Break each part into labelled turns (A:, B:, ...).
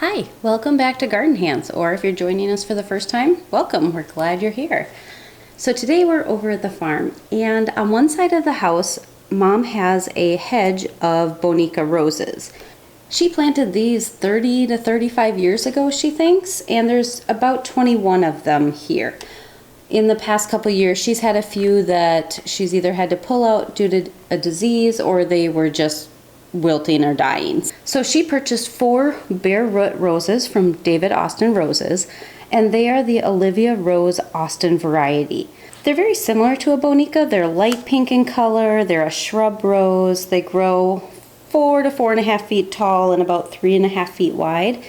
A: Hi, welcome back to Garden Hands, or if you're joining us for the first time, welcome. We're glad you're here. So today we're over at the farm, and on one side of the house, Mom has a hedge of Bonica roses. She planted these 30 to 35 years ago, she thinks, and there's about 21 of them here. In the past couple years, she's had a few that she's either had to pull out due to a disease or they were just wilting or dying. So she purchased 4 bare root roses from David Austin Roses, and they are the Olivia Rose Austin variety. They're very similar to a Bonica. They're light pink in color. They're a shrub rose. They grow 4 to 4.5 feet tall and about 3.5 feet wide,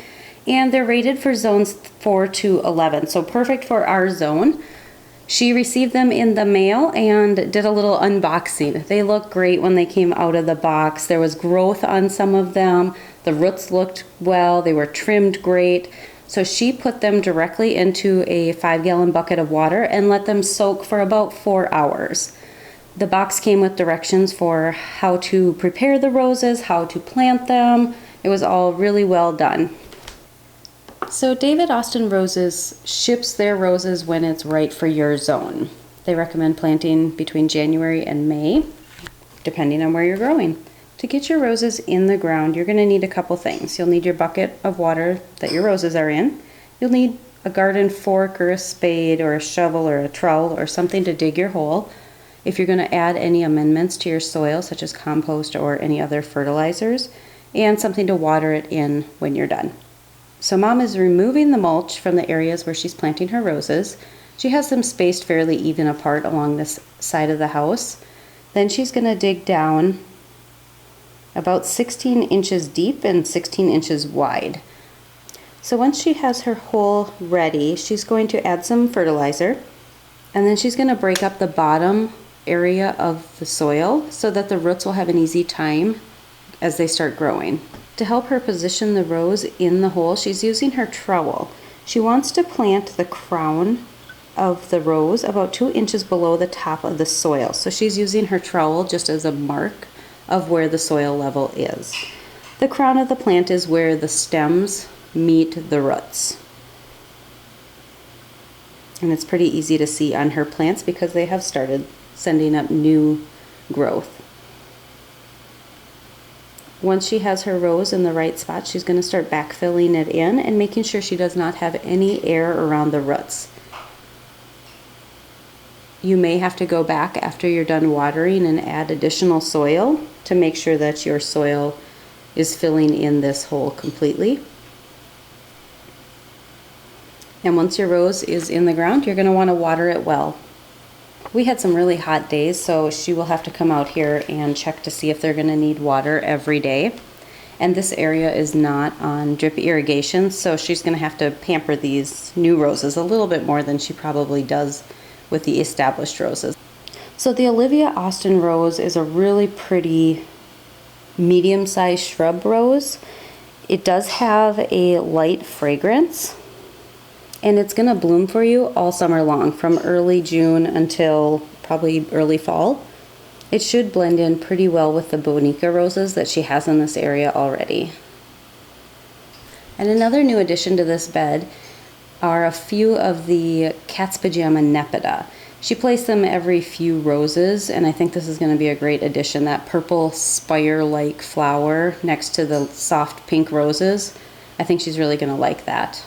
A: and they're rated for zones 4 to 11, so perfect for our zone. She received them in the mail and did a little unboxing. They look great when they came out of the box. There was growth on some of them. The roots looked well. They were trimmed great. So she put them directly into a 5-gallon bucket of water and let them soak for about 4 hours. The box came with directions for how to prepare the roses, how to plant them. It was all really well done. So David Austin Roses ships their roses when it's right for your zone. They recommend planting between January and May, depending on where you're growing. To get your roses in the ground, you're going to need a couple things. You'll need your bucket of water that your roses are in. You'll need a garden fork or a spade or a shovel or a trowel or something to dig your hole. If you're going to add any amendments to your soil, such as compost or any other fertilizers, and something to water it in when you're done. So Mom is removing the mulch from the areas where she's planting her roses. She has them spaced fairly even apart along this side of the house. Then she's going to dig down about 16 inches deep and 16 inches wide. So once she has her hole ready, she's going to add some fertilizer, and then she's going to break up the bottom area of the soil so that the roots will have an easy time as they start growing. To help her position the rose in the hole, she's using her trowel. She wants to plant the crown of the rose about 2 inches below the top of the soil. So she's using her trowel just as a mark of where the soil level is. The crown of the plant is where the stems meet the roots. And it's pretty easy to see on her plants because they have started sending up new growth. Once she has her rose in the right spot, she's going to start backfilling it in and making sure she does not have any air around the roots. You may have to go back after you're done watering and add additional soil to make sure that your soil is filling in this hole completely. And once your rose is in the ground, you're going to want to water it well. We had some really hot days, so she will have to come out here and check to see if they're going to need water every day. And this area is not on drip irrigation, so she's going to have to pamper these new roses a little bit more than she probably does with the established roses. So the Olivia Austin rose is a really pretty medium-sized shrub rose. It does have a light fragrance, and it's going to bloom for you all summer long, from early June until probably early fall. It should blend in pretty well with the Bonica roses that she has in this area already. And another new addition to this bed are a few of the cat's pajama nepeta. She placed them every few roses, and I think this is going to be a great addition. That purple spire-like flower next to the soft pink roses, I think she's really going to like that.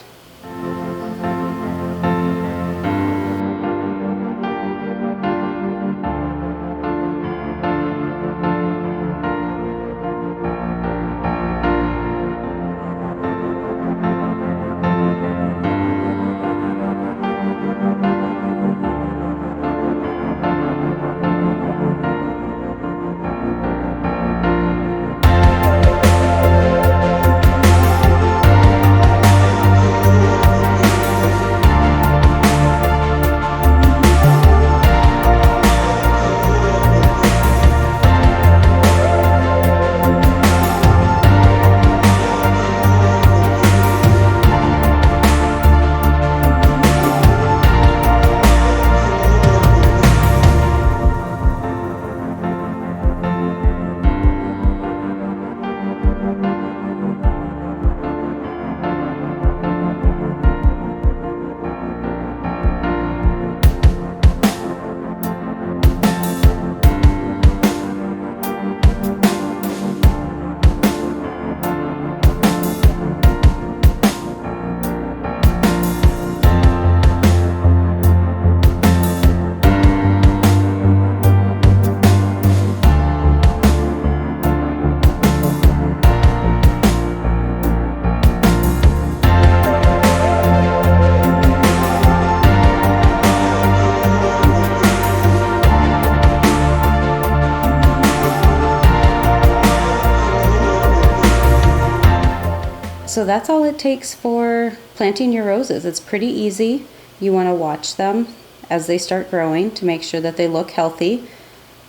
A: So that's all it takes for planting your roses. It's pretty easy. You want to watch them as they start growing to make sure that they look healthy,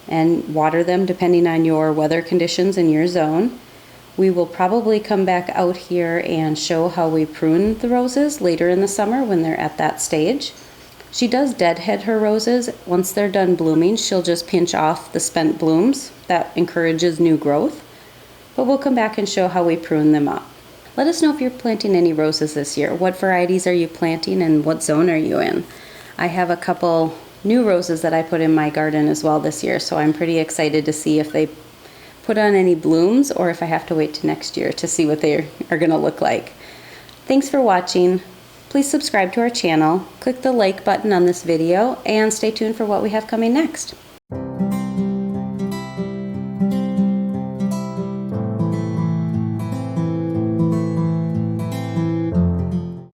A: and water them depending on your weather conditions in your zone. We will probably come back out here and show how we prune the roses later in the summer when they're at that stage. She does deadhead her roses. Once they're done blooming, she'll just pinch off the spent blooms. That encourages new growth. But we'll come back and show how we prune them up. Let us know if you're planting any roses this year. What varieties are you planting and what zone are you in? I have a couple new roses that I put in my garden as well this year, so I'm pretty excited to see if they put on any blooms or if I have to wait to next year to see what they are going to look like. Thanks for watching. Please subscribe to our channel, click the like button on this video, and stay tuned for what we have coming next.